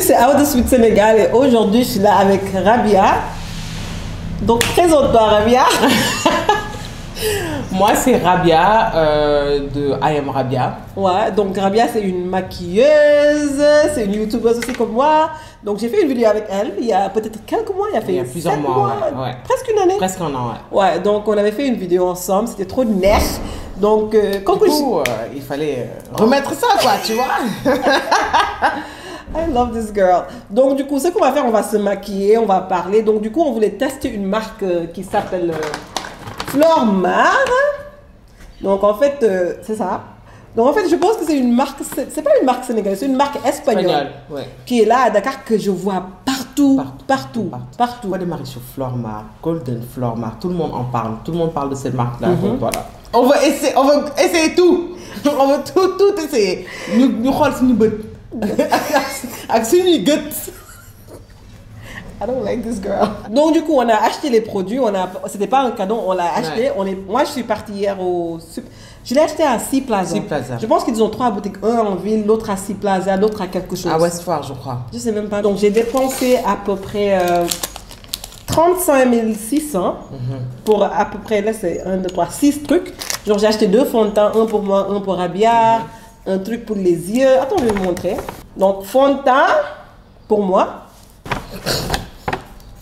c'est How to Sweet Sénégal et aujourd'hui je suis là avec Rabia. Donc présente-toi Rabia. Moi c'est Rabia de I Am Rabia. Ouais, donc Rabia c'est une maquilleuse, c'est une youtubeuse aussi comme moi. Donc j'ai fait une vidéo avec elle il y a peut-être quelques mois, il y a plusieurs mois, ouais. Presque une année. Presque un an, ouais. Ouais, donc on avait fait une vidéo ensemble, c'était trop nerf. Donc quand du coup, il fallait remettre ça quoi, tu vois. I love this girl. Donc du coup, ce qu'on va faire, on va se maquiller, on va parler. Donc du coup, on voulait tester une marque qui s'appelle Flormar. Donc en fait, c'est ça. Donc en fait, je pense que c'est une marque, c'est pas une marque sénégalaise, c'est une marque espagnole ouais. Qui est là à Dakar, que je vois partout. On va démarrer sur Flormar, Golden Flormar. Tout le monde en parle. Tout le monde parle de cette marque-là. Donc voilà. On va essayer tout. On va tout essayer. Nous xool suñu bët. Ak suñuy gët. I don't like this girl. Donc du coup, on a acheté les produits. C'était pas un cadeau, on l'a acheté. Ouais. Moi, je suis partie hier au. Je l'ai acheté à Sea Plaza. Je pense qu'ils ont 3 boutiques, un en ville, l'autre à Sea Plaza, l'autre à quelque chose. À Westford, je crois. Je sais même pas. Donc j'ai dépensé à peu près 35 600 pour à peu près, là c'est 1, 2, 3, 6 trucs. Genre j'ai acheté 2 fonds de teint, un pour moi, un pour Rabia, un truc pour les yeux. Attends, je vais vous montrer. Donc fond de teint pour moi.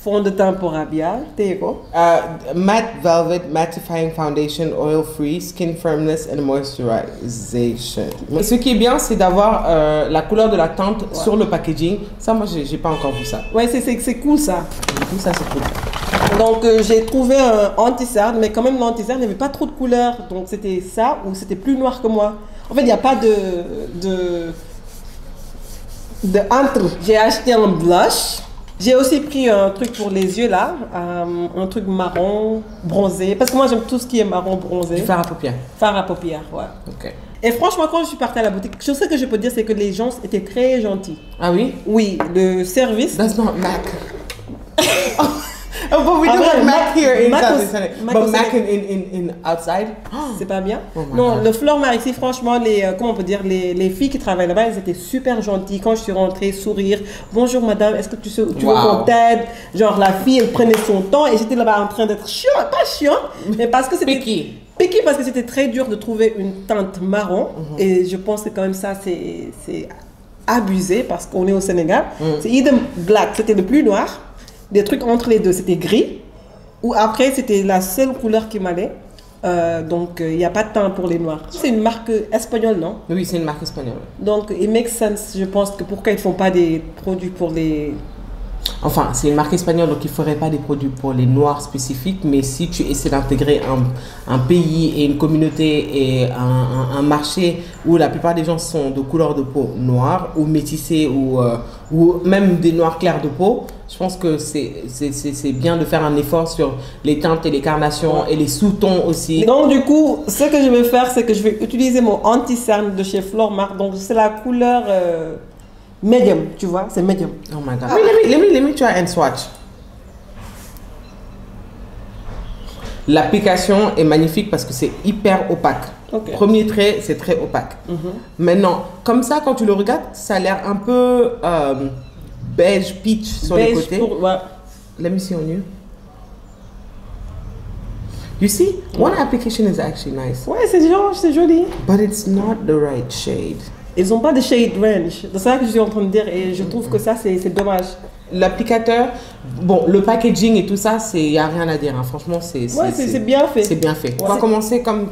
Fond de teint pour Rabia, t'es quoi? Matte Velvet Mattifying Foundation, Oil Free, Skin Firmness and Moisturization. Mais ce qui est bien, c'est d'avoir la couleur de la teinte sur le packaging. Ça, moi, j'ai pas encore vu ça. Ouais, c'est cool ça. Du coup, ça, c'est cool. Donc, j'ai trouvé un anti-cerne, mais quand même, l'anti-cerne n'avait pas trop de couleur. Donc, c'était ça ou c'était plus noir que moi. En fait, il n'y a pas de entre. J'ai acheté un blush. J'ai aussi pris un truc pour les yeux là, un truc marron bronzé. Parce que moi j'aime tout ce qui est marron bronzé. Du fard à paupières. Fard à paupières, ouais. Ok. Et franchement, quand je suis partie à la boutique, je sais que je peux dire, c'est que les gens étaient très gentils. Ah oui? Oui, le service. That's not Mac. Oh, but we do have Mac here in but Mac in outside. C'est pas bien. Oh non, God. Le Flormar ici, franchement, comment on peut dire, les filles qui travaillent là-bas, elles étaient super gentilles. Quand je suis rentrée, sourire. Bonjour madame, est-ce que tu veux qu'on t'aide? Genre la fille, elle prenait son temps et j'étais là-bas en train d'être chiant, pas chiant, mais parce que c'était picky parce que c'était très dur de trouver une teinte marron et je pense que quand même ça c'est abusé parce qu'on est au Sénégal. C'est idem black, c'était le plus noir. Des trucs entre les deux, c'était gris. Ou après, c'était la seule couleur qui m'allait. Donc, il n'y a pas de teint pour les noirs. C'est une marque espagnole, non? Oui, c'est une marque espagnole. Donc, it makes sense. Je pense que pourquoi ils ne font pas des produits pour les... Enfin, c'est une marque espagnole, donc il ne ferait pas des produits pour les noirs spécifiques. Mais si tu essaies d'intégrer un pays et une communauté et un marché où la plupart des gens sont de couleur de peau noire ou métissés ou même des noirs clairs de peau, je pense que c'est bien de faire un effort sur les teintes et les carnations et les sous-tons aussi. Donc du coup, ce que je vais faire, c'est que je vais utiliser mon anti-cerne de chez Flormar. Donc c'est la couleur medium, tu vois, c'est medium. Oh my God. Let me try and swatch. L'application est magnifique parce que c'est hyper opaque. Okay. Premier trait, c'est très opaque. Maintenant, comme ça, quand tu le regardes, ça a l'air un peu beige peach sur les côtés. Ouais. Let me see on you. You see, one application is actually nice. Ouais, c'est joli. But it's not the right shade. Ils n'ont pas de shade range. C'est ça que je suis en train de dire et je trouve que ça, c'est dommage. L'applicateur, bon, le packaging et tout ça, il n'y a rien à dire. Hein. Franchement, c'est bien fait. C'est bien fait. Ouais. On va commencer comme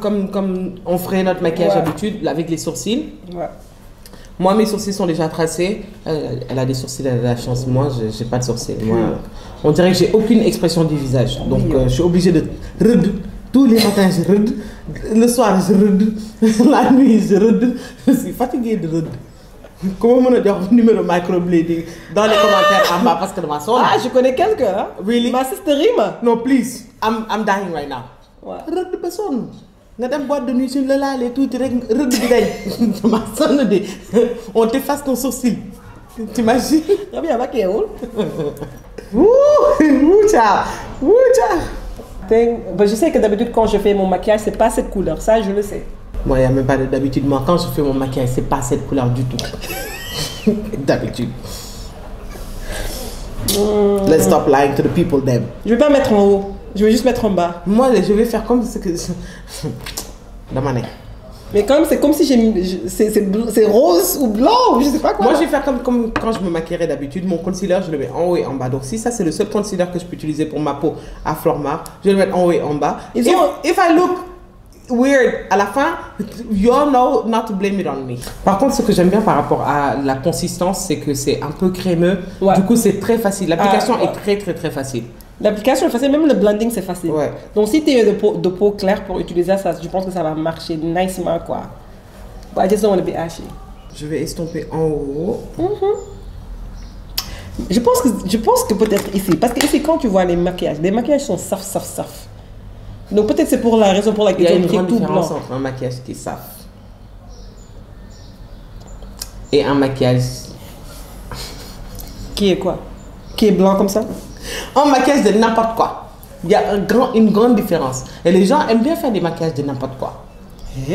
on ferait notre maquillage d'habitude, avec les sourcils. Ouais. Moi, mes sourcils sont déjà tracés. Elle a des sourcils, elle a de la chance. Moi, je n'ai pas de sourcils. Moi, on dirait que j'ai aucune expression du visage. Donc, je suis obligée de... Tous les matins, je rede. Le soir, je rede. La nuit, je rede. Je suis fatiguée de rede. Comment on a dit le numéro microblading dans les commentaires en bas parce que de ma sonne. Ah, je connais quelqu'un. Hein? Really? Ma sister Rima. No, please. I'm dying right now. Rede ba sonn. Nga dem boîte de nuit, suñu la laalee tuuti rek rede bi dañ. Dama sonn de. On t'efface ton sourcil. T'imagines? Rabia maquillewul. Ciao. Je sais que d'habitude quand je fais mon maquillage, c'est pas cette couleur. Ça, je le sais. Moi, il n'y a même pas d'habitude. Moi, quand je fais mon maquillage, c'est pas cette couleur du tout. D'habitude. Let's stop lying to the people then. Je vais pas mettre en haut. Je vais juste mettre en bas. Moi, je vais faire comme ce que... Damané. Mais quand même, c'est comme si c'est rose ou blanc ou je sais pas quoi. Moi, je vais faire comme quand je me maquillerais d'habitude. Mon concealer, je le mets en haut et en bas. Donc, si ça, c'est le seul concealer que je peux utiliser pour ma peau à Flormar, je vais le mettre en haut et en bas. If I look weird à la fin, you all know not to blame it on me. Par contre, ce que j'aime bien par rapport à la consistance, c'est que c'est un peu crémeux. Ouais. Du coup, c'est très facile. L'application est très facile. L'application est facile, même le blending c'est facile. Ouais. Donc si tu es de peau claire pour utiliser ça, je pense que ça va marcher nicement quoi. But I just don't want to be ashy. Je vais estomper en haut. Je pense que peut-être ici, parce que ici quand tu vois les maquillages sont saf. Donc peut-être c'est pour la raison pour laquelle il y a une grande différence entre un maquillage qui est saf et un maquillage qui est quoi? Qui est blanc comme ça? Un maquillage de n'importe quoi. Il y a une grande différence. Et les gens aiment bien faire des maquillages de n'importe quoi. Je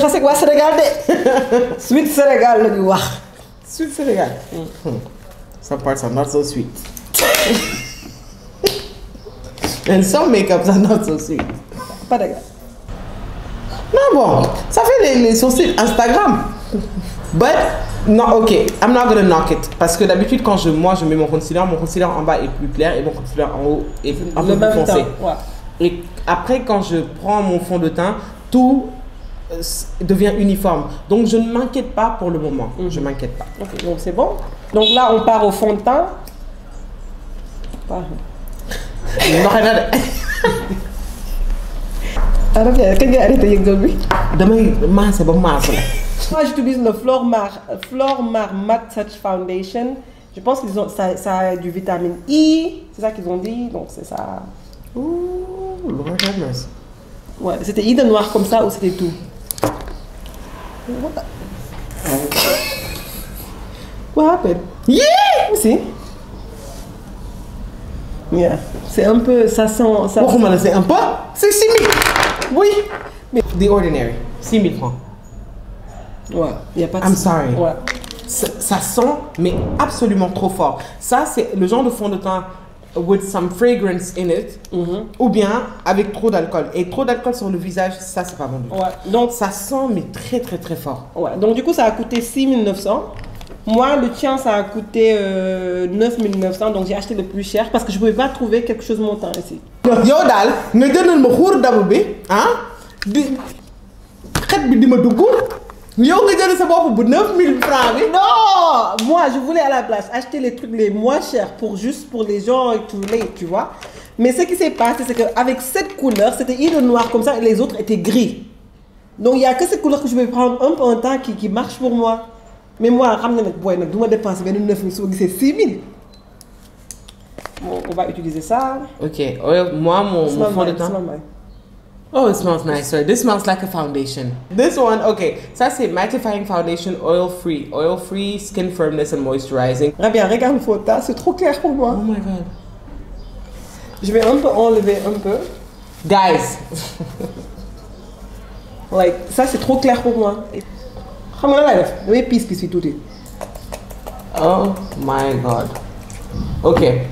sais quoi Sénégal de Sweet Sénégal le wax. Sweet Sénégal. Some parts are not so sweet. And some makeups are not so sweet. Pas de gars. Non bon, ça fait les sourcils Instagram. But non, ok, I'm not gonna knock it. Parce que d'habitude, quand je mets mon concealer en bas est plus clair et mon concealer en haut est un peu plus foncé. Ouais. Et après, quand je prends mon fond de teint, tout devient uniforme. Donc, je ne m'inquiète pas pour le moment. Je ne m'inquiète pas. Ok, donc c'est bon. Donc là, on part au fond de teint. Alors, quand tu as arrêté de lui, demain, c'est bon, moi, j'utilise le Flormar Matte Touch Foundation. Je pense que ça a du vitamine I, c'est ça qu'ils ont dit, donc c'est ça. Ouh, Lord have mercy. Ouais, c'était I de noir comme ça ou c'était tout? What happened? Yeah! Si. Yeah. C'est un peu, ça sent... Ça c'est un peu? C'est 6 000. Oui. Mais The Ordinary, 6 000 francs. Ouais, il n'y a pas de... I'm sorry. Ouais. Ça sent, mais absolument trop fort. Ça, c'est le genre de fond de teint with some fragrance in it, ou bien avec trop d'alcool. Et trop d'alcool sur le visage, ça, c'est pas bon du tout. Ouais. Donc, ça sent, mais très fort. Ouais. Donc, du coup, ça a coûté 6 900. Moi, le tien, ça a coûté 9 900. Donc, j'ai acheté le plus cher parce que je ne pouvais pas trouver quelque chose montant ici. Yo, dal, ne donne pas de d'abobé, hein? Yo, ça pour 9 000 francs. Non! Moi, je voulais à la place acheter les trucs les moins chers pour les gens tu vois. Mais ce qui s'est passé, c'est qu'avec cette couleur, c'était de noir comme ça et les autres étaient gris. Donc, il n'y a que cette couleur que je vais prendre un peu en temps qui marche pour moi. Mais moi, je vais dépenser 9 000, c'est 6 000. Bon, on va utiliser ça. Ok. Moi, mon fond de teint. Oh, it smells nicer. This smells like a foundation. This one, okay. Ça, c'est Mattifying Foundation Oil Free. Oil Free, Skin Firmness and Moisturizing. Rabia, regarde le photo. C'est trop clair pour moi. Oh my God. Je vais un peu enlever un peu. Guys. Like, ça, c'est trop clair pour moi. Oh my God. Okay.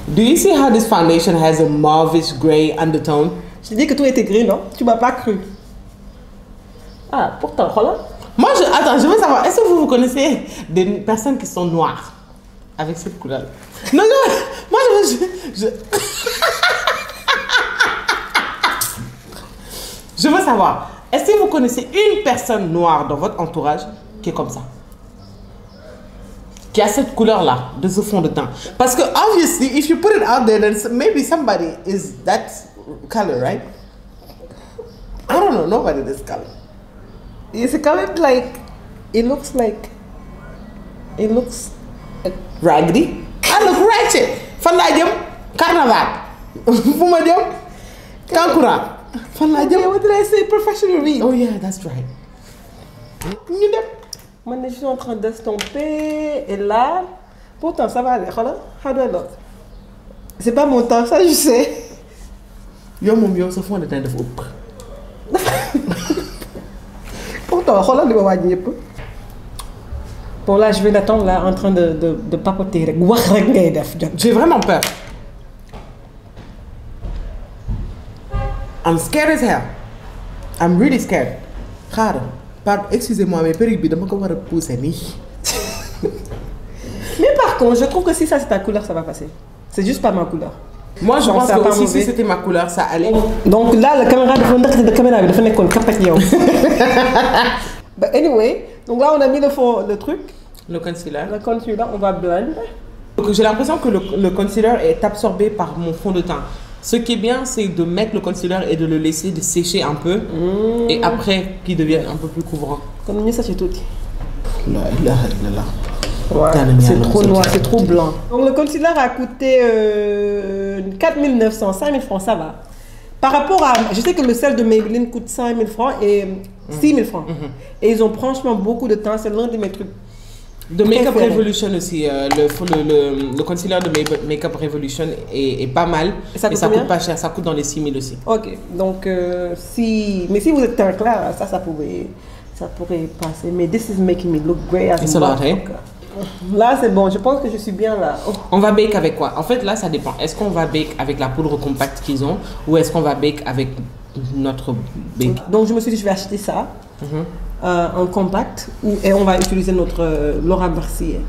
Do you see how this foundation has a mauvish gray undertone? Je t'ai dit que tout était gris, non? Tu m'as pas cru. Ah, pourtant, voilà. Moi, attends, je veux savoir, est-ce que vous connaissez des personnes qui sont noires avec cette couleur? Non, moi, je veux savoir, est-ce que vous connaissez une personne noire dans votre entourage qui est comme ça? Qui a cette couleur-là, de ce fond de teint? Parce que, obviously, if you put it out there, then maybe somebody is that color, right? I don't know, nobody this color. It's a color like, it looks raggedy. I look ratchet. Fan laa jëm carnaval. Fu ma jëm Kankura. Fan laa jëm. What did I say? Professionally. Oh yeah, that's right. Ñu dem. Moi, je suis en train d'estomper et là, pourtant ça va aller. Regarde, how do I look? C'est pas mon temps, ça je sais. Yo mon bio, ce fond de teint de fou. Pourtant, regarde les wawa ñëpp. Bon, là, je vais l'attendre là, en train de papoter. J'ai vraiment peur. I'm scared as hell. I'm really scared. Excusez-moi, mais perruque, je vais pousser. Mais par contre, je trouve que si ça c'est ta couleur, ça va passer. C'est juste pas ma couleur. Moi, je pense que aussi, si c'était ma couleur, ça allait. Donc là, la caméra de caméra, il faut qu'on capte. But anyway, donc là, on a mis le truc. Le concealer. Le concealer, on va blend. Donc j'ai l'impression que le concealer est absorbé par mon fond de teint. Ce qui est bien, c'est de mettre le concealer et de le laisser sécher un peu. Et après, qu'il devienne un peu plus couvrant. Comme ça, c'est tout. Là. Ouais, c'est trop noir, c'est trop blanc. Donc le concealer a coûté 4 900, 5 000 francs, ça va. Par rapport à... Je sais que le sel de Maybelline coûte 5 000 francs et 6 000 francs. Et ils ont franchement beaucoup de temps, c'est l'un de mes trucs. De Makeup Revolution aussi, le concealer de Makeup Revolution est pas mal. Et ça coûte pas cher, ça coûte dans les 6 000 aussi. Ok, donc mais si vous êtes teint clair, ça pourrait passer. Mais this is making me look grey as a motherfucker. Là, c'est bon, je pense que je suis bien là. Oh. On va bake avec quoi? En fait, là, ça dépend. Est-ce qu'on va bake avec la poudre compacte qu'ils ont ou est-ce qu'on va bake avec notre bake? Donc, je me suis dit, je vais acheter ça en compact et on va utiliser notre Laura Mercier.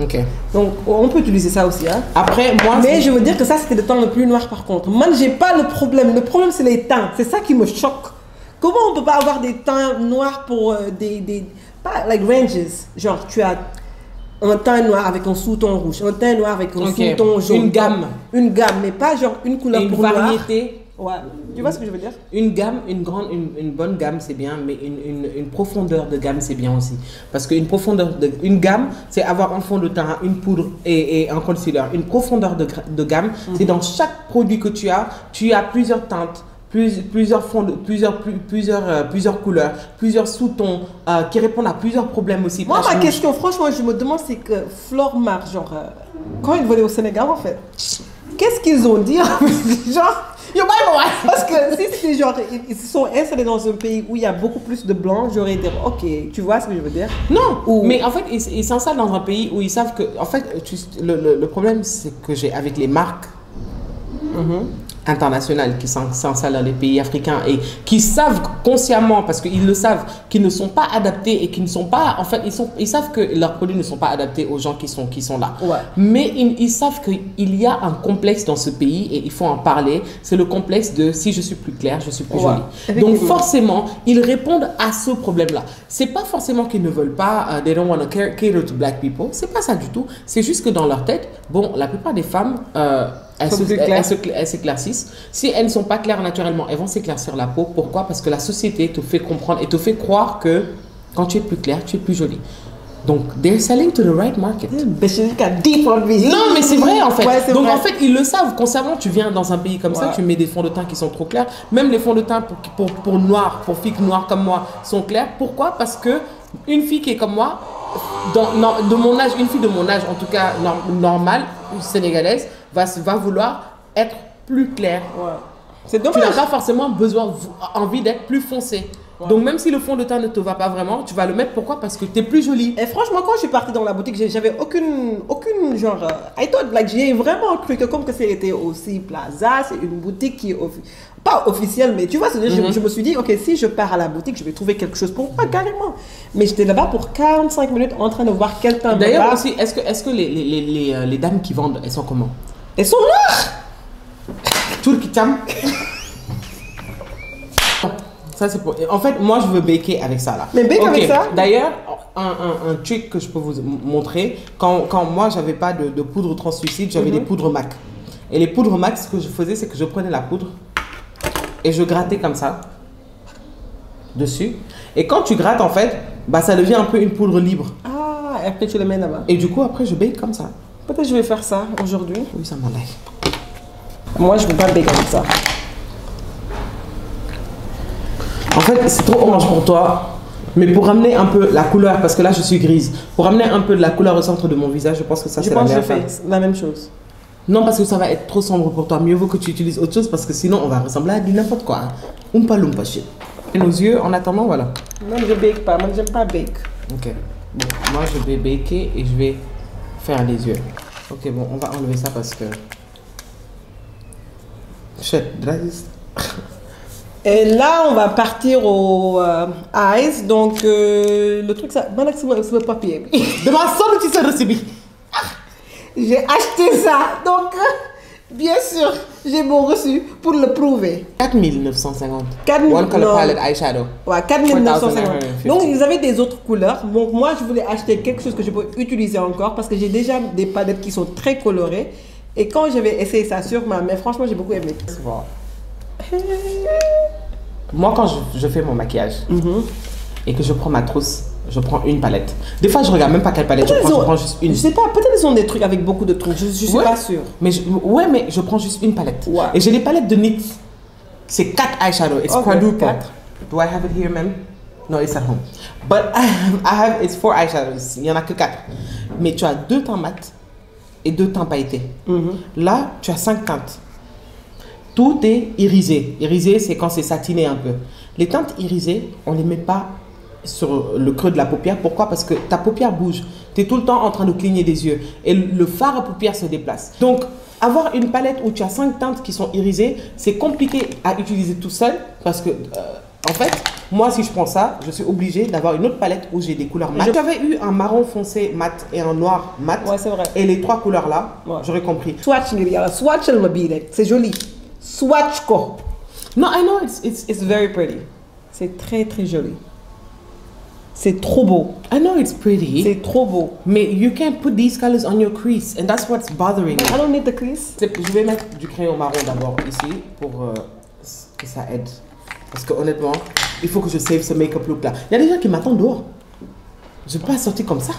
Ok. Donc, on peut utiliser ça aussi. Hein. Après, moi... Mais je veux dire que ça, c'était le teint le plus noir par contre. Moi, j'ai pas le problème. Le problème, c'est les teints. C'est ça qui me choque. Comment on peut pas avoir des teints noirs pour pas like ranges. Genre, tu as... un teint noir avec un sous-ton rouge, un teint noir avec un sous-ton jaune. Une gamme. Une gamme, mais pas genre une couleur une pour variété. Noir. Ouais. Tu vois ce que je veux dire? Une gamme, une bonne gamme, c'est bien, mais une profondeur de gamme, c'est bien aussi. Parce qu'une une gamme, c'est avoir un fond de teint, une poudre et un concealer. Une profondeur de gamme, c'est dans chaque produit que tu as plusieurs teintes. Plusieurs fonds, plusieurs couleurs, plusieurs sous-tons qui répondent à plusieurs problèmes aussi. Moi, ma question, franchement, je me demande, c'est que Flormar, genre, quand ils volaient au Sénégal, en fait, qu'est-ce qu'ils ont dit? Genre, parce que si c'était genre, ils se sont installés dans un pays où il y a beaucoup plus de blancs, j'aurais dit, ok, tu vois ce que je veux dire? Non, mais en fait, ils s'installent dans un pays où ils savent que, en fait, le problème, c'est que j'ai avec les marques. Internationales qui s'installent dans les pays africains et qui savent consciemment, parce qu'ils le savent, qu'ils ne sont pas adaptés et qui ne sont pas, en fait, ils savent que leurs produits ne sont pas adaptés aux gens qui sont là. Ouais. Mais ils savent qu'il y a un complexe dans ce pays et il faut en parler. C'est le complexe de si je suis plus claire, je suis plus jolie. Donc forcément, ils répondent à ce problème-là. C'est pas forcément qu'ils ne veulent pas, they don't want to cater to black people. C'est pas ça du tout. C'est juste que dans leur tête, bon, la plupart des femmes, elles s'éclaircissent. Si elles ne sont pas claires naturellement, elles vont s'éclaircir la peau. Pourquoi? Parce que la société te fait comprendre et te fait croire que quand tu es plus claire, tu es plus jolie. Donc, they're selling to the right market. Non, mais c'est vrai en fait. Ouais, donc vrai. en fait, ils le savent. Consciemment, tu viens dans un pays comme ça, tu mets des fonds de teint qui sont trop clairs. Même les fonds de teint pour filles noires comme moi sont clairs. Pourquoi? Parce que une fille qui est comme moi, de mon âge, une fille de mon âge, en tout cas normale, sénégalaise, va vouloir être plus claire. Ouais. C'est dommage. Tu n'as pas forcément envie d'être plus foncée. Ouais. Donc même si le fond de teint ne te va pas vraiment, tu vas le mettre. Pourquoi? Parce que tu es plus jolie. Et franchement, quand je suis partie dans la boutique, j'avais aucune genre... I thought, like, j'ai vraiment cru que comme que c'était aussi Plaza, c'est une boutique qui est pas officielle, mais tu vois, je me suis dit, ok, si je pars à la boutique, je vais trouver quelque chose pour moi, carrément. Mais j'étais là-bas pour 45 minutes en train de voir quel teint. D'ailleurs aussi, est-ce que les dames qui vendent, elles sont comment? Elles sont noires. Turkitam. Ça c'est pour... En fait, moi je veux baker avec ça là. Mais bake avec ça? D'ailleurs, un trick que je peux vous montrer, quand moi j'avais pas de poudre translucide, j'avais des poudres MAC. Et les poudres MAC, ce que je faisais, c'est que je prenais la poudre et je grattais comme ça dessus. Et quand tu grattes en fait, bah ça devient un peu une poudre libre. Ah, et après tu le mets là-bas. Et du coup après je bake comme ça. Peut-être je vais faire ça aujourd'hui. Oui, ça m'enlève. Moi je ne peux pas bake avec ça. En fait, c'est trop orange pour toi, mais pour ramener un peu la couleur, parce que là je suis grise, pour ramener un peu de la couleur au centre de mon visage, je pense que ça c'est la meilleure. Je pense que je fais la même chose. Non, parce que ça va être trop sombre pour toi. Mieux vaut que tu utilises autre chose, parce que sinon on va ressembler à du n'importe quoi. Oompa loompa shit. Et nos yeux, en attendant, voilà. Moi je bake pas, moi j'aime pas bake. Ok. Bon, moi, je vais baker et je vais faire les yeux. Ok, bon, on va enlever ça parce que... Shit, Et là, on va partir au eyes. Donc, le truc, ça... c'est le papier. De ma somme, tu sais recevoir. J'ai acheté ça. Donc, bien sûr, j'ai mon reçu pour le prouver. 4950. 4 One color palette eyeshadow. Ouais, 4950. Donc, ils avaient des autres couleurs. Donc, moi, je voulais acheter quelque chose que je peux utiliser encore parce que j'ai déjà des palettes qui sont très colorées. Et quand j'avais essayé ça sur ma main, franchement, j'ai beaucoup aimé. Wow. Moi, quand je fais mon maquillage et que je prends ma trousse, je prends une palette. Des fois, je regarde même pas quelle palette je prends juste une. Je sais pas, peut-être ils ont des trucs avec beaucoup de trucs, je suis pas sûre. Mais mais je prends juste une palette. Ouais. Et j'ai les palettes de NYX. C'est 4 eyeshadows. It's quadruple. 4. Do I have it here, même? No, it's at home. But it's 4 eyeshadows. Il y en a que 4. Mais tu as 2 teints mat et 2 teints pailletés. Là, tu as 5 teintes. Tout est irisé. Irisé, c'est quand c'est satiné un peu. Les teintes irisées, on ne les met pas sur le creux de la paupière. Pourquoi? Parce que ta paupière bouge. Tu es tout le temps en train de cligner des yeux. Et le fard à paupière se déplace. Donc, avoir une palette où tu as 5 teintes qui sont irisées, c'est compliqué à utiliser tout seul. Parce que, en fait, moi, si je prends ça, je suis obligée d'avoir une autre palette où j'ai des couleurs mat. J'avais eu un marron foncé mat et un noir mat. Ouais, c'est vrai. Et les 3 couleurs-là, j'aurais compris. Swatch, swatch, elle me dit, c'est joli. Swatch ko. No, I know it's very pretty. C'est très très joli. C'est trop beau. I know it's pretty. C'est trop beau. Mais you can't put these colors on your crease and that's what's bothering me. I don't need the crease. Je vais mettre du crayon marron d'abord ici pour que ça aide. Parce que honnêtement, il faut que je save ce make-up look là. Il y a des gens qui m'attendent dehors. Je peux pas sortir comme ça.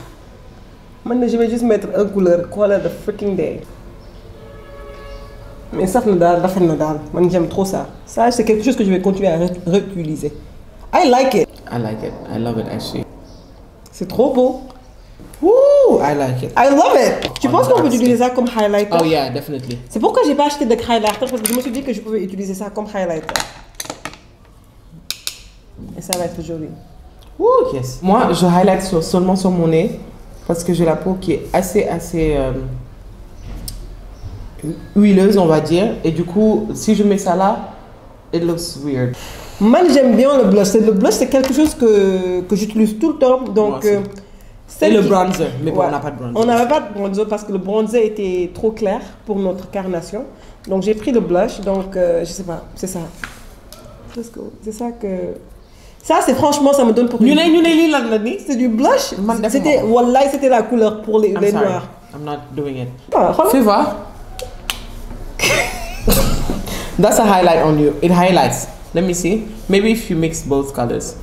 Maintenant, je vais juste mettre une couleur. Color the freaking day. Mais ça, j'aime trop ça. Ça, c'est quelque chose que je vais continuer à réutiliser. I like it. I like it. I love it actually. C'est trop beau. Woo! I like it. I love it. Tu penses qu'on peut utiliser ça comme highlighter? Oh yeah, definitely. C'est pourquoi j'ai pas acheté de highlighter parce que je me suis dit que je pouvais utiliser ça comme highlighter. Et ça va être joli. Woo, yes. Moi, je highlight seulement sur mon nez parce que j'ai la peau qui est assez huileuse, on va dire. Et du coup, si je mets ça là, it looks weird. Moi, j'aime bien le blush. Le blush, c'est quelque chose que j'utilise tout le temps. Donc, et le bronzer. Mais bon, on n'a pas de bronzer. On n'avait pas de bronzer parce que le bronzer était trop clair pour notre carnation. Donc, j'ai pris le blush. Donc, je sais pas, c'est ça. C'est ça que... Ça, c'est franchement, ça me donne pour... C'est du blush. C'était la couleur pour les noirs. I'm not doing it. Fais voir. That's a highlight on you. It highlights. Let me see. Maybe if you mix both colors.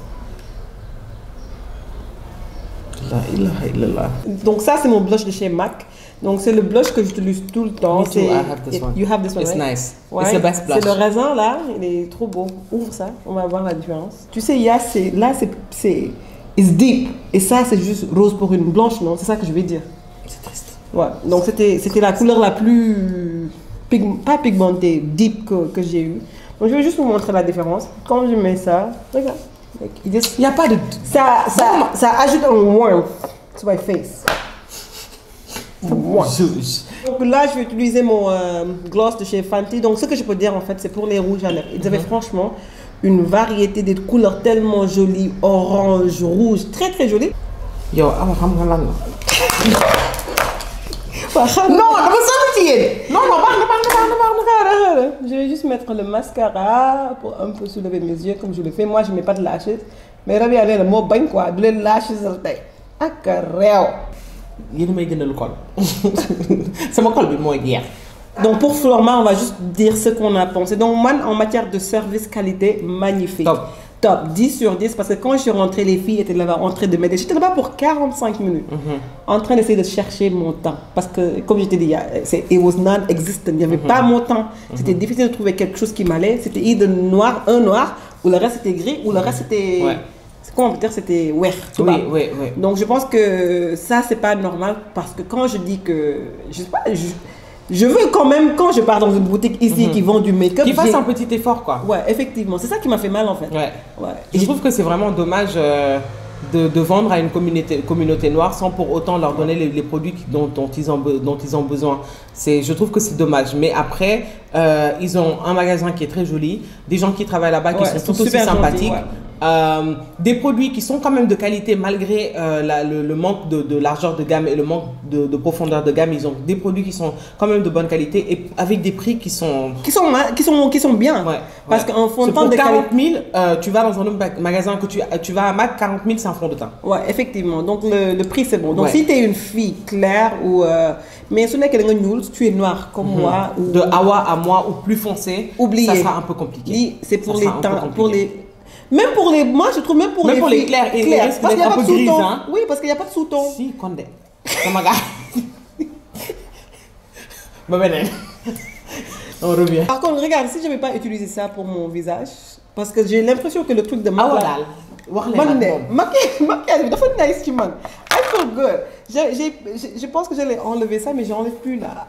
Donc ça, c'est mon blush de chez MAC. Donc c'est le blush que j'utilise tout le temps. Me too, I have this one. You have this one, It's right? nice. Ouais. It's the best blush. C'est le raisin là, il est trop beau. Ouvre ça, on va voir la différence. Tu sais, c'est it's deep. Et ça, c'est juste rose pour une blanche, non? C'est ça que je vais dire. C'est triste. Ouais. Donc c'était la couleur la plus pas pigmentée, deep que j'ai eue. Donc je vais juste vous montrer la différence. Quand je mets ça, regarde. Il n'y a pas de... Ça ajoute un warmth to my face. Donc là, je vais utiliser mon gloss de chez Fenty. Donc ce que je peux dire en fait, c'est pour les rouges à lèvres. Ils avaient franchement une variété de couleurs tellement jolies, orange, rouge, très très jolies. Yo, je vais juste mettre le mascara pour un peu soulever mes yeux comme je le fais. Moi, je ne mets pas de lashes. Mais Rabi a le mot bain quoi, de les lashes ak réew. Yéen may gënal col. Sama col bi mooy jeex. Donc pour Florma, on va juste dire ce qu'on a pensé. Donc moi, en matière de service qualité, magnifique. Top, 10 sur 10, parce que quand je suis rentrée, les filles étaient là-bas en train de m'aider. J'étais là-bas pour 45 minutes, en train d'essayer de chercher mon temps. Parce que, comme je t'ai dit, it was non-existent. Il n'y avait pas mon temps. C'était difficile de trouver quelque chose qui m'allait. C'était either un noir, ou le reste était gris, ou le reste c'était... Ouais. Comment on peut dire, c'était oui. Donc je pense que ça, c'est pas normal, parce que quand je dis que... Je sais pas... Je veux quand même, quand je pars dans une boutique ici qui vend du make-up... Qui fasse un petit effort, quoi. Ouais, effectivement. C'est ça qui m'a fait mal, en fait. Ouais. Et je trouve que c'est vraiment dommage de vendre à une communauté noire sans pour autant leur donner les produits dont ils ont besoin. Je trouve que c'est dommage. Mais après, ils ont un magasin qui est très joli, des gens qui travaillent là-bas qui sont tout aussi sympathiques. Des produits qui sont quand même de qualité malgré le manque de largeur de gamme et le manque de profondeur de gamme. Ils ont des produits qui sont quand même de bonne qualité et avec des prix qui sont bien. Parce qu'en fond de teint de 40 000, tu vas dans un autre magasin que tu vas à Mac, 40 000 c'est un fond de teint. Ouais, effectivement. Donc le prix c'est bon. Donc si tu es une fille claire ou mais ce n'est que tu es noir comme moi ou de Awa à moi ou plus foncé, ça sera un peu compliqué. C'est pour les teints, même pour les, moi je trouve même pour les clairs, parce qu'il n'y a pas de sous-ton. Hein? Oui, parce qu'il n'y a pas de sous-ton. Si, Condé. On revient. Par contre, regarde, si je ne vais pas utiliser ça pour mon visage, parce que j'ai l'impression que le truc de maquillage. Maquillage, dafa nice ci man. I feel good. Je pense que je l'ai enlevé ça, mais j'enlève plus là.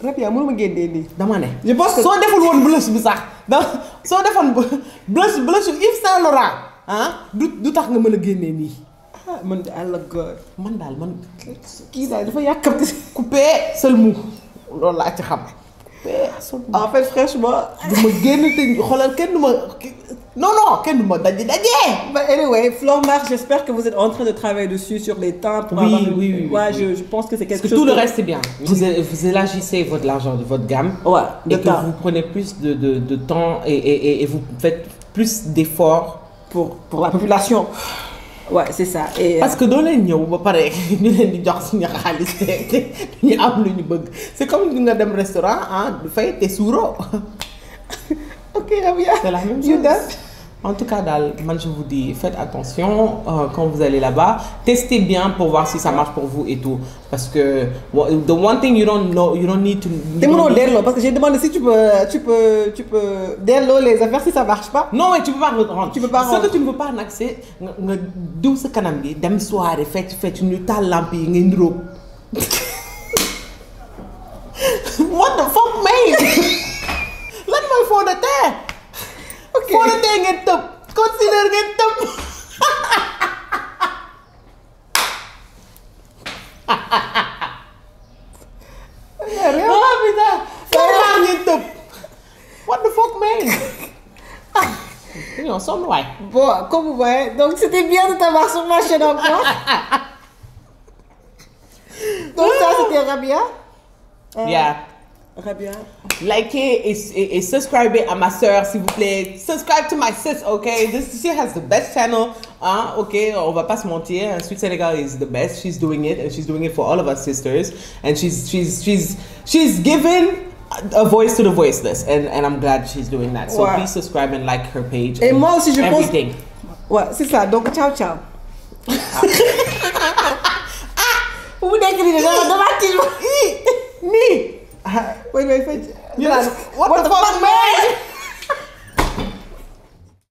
Rabia, mënu ma génnee nii. Dama ne. Je pense que soo deful woon blush bi sax soo defoon blush Yves Saint Laurent du tax nga mën a génnee nii. Ah man I look good. Man daal kii daal dafa yàkkamti coupé seul mou loolu laa ci xam. En fait, franchement, du ma génn te xoolal kenn du ma non kenn du ma daje. But anyway, Flor Marc, j'espère que vous êtes en train de travailler dessus sur les teints pour avoir oui. Je pense que c'est quelque chose. Tout le reste est bien. Vous élargissez l'argent de votre gamme. Ouais, et que vous prenez plus de temps et vous faites plus d'efforts pour la population. Ouais, c'est ça. Et parce que dans les ñëw ba paré ñu leen di jox suñu xaliss té ñu am lu ñu bëgg. C'est comme nga dem restaurant fay té souro. OK, Rabia. C'est la même chose. En tout cas, je vous dis, faites attention quand vous allez là-bas. Testez bien pour voir si ça marche pour vous et tout. Parce que the one thing you don't need to. Parce que j'ai demandé si tu peux derlo les affaires si ça marche pas. Non, mais tu peux pas rendre. Tu peux pas rendre. Ce que tu ne peux pas c'est nga diw sa kanam bi dem soirée fête ñu tal lampe yi ngay ndro. What the fuck, man? Lan moy fond de terre. OK. Fond de terre ngeen tëb. Concealer ngeen tëb. What the fuck, man? Ils sont noirs. Bon, comme vous voyez, donc c'était bien de t'avoir sur ma chaîne encore. Donc ça, c'était Rabia. Yeah. Rabia. Likez et subscribez à ma soeur, s'il vous plaît. Subscribe to my sis, okay? She has the best channel. Okay, on va pas se mentir. Sweet Senegal is the best. She's doing it, and she's doing it for all of us sisters. And she's given a voice to the voiceless, and I'm glad she's doing that. So please subscribe and like her page. Et moi aussi, je pense. Ouais, c'est ça. Donc ciao. Vous décrivez dans ma Wait. What the fuck, man?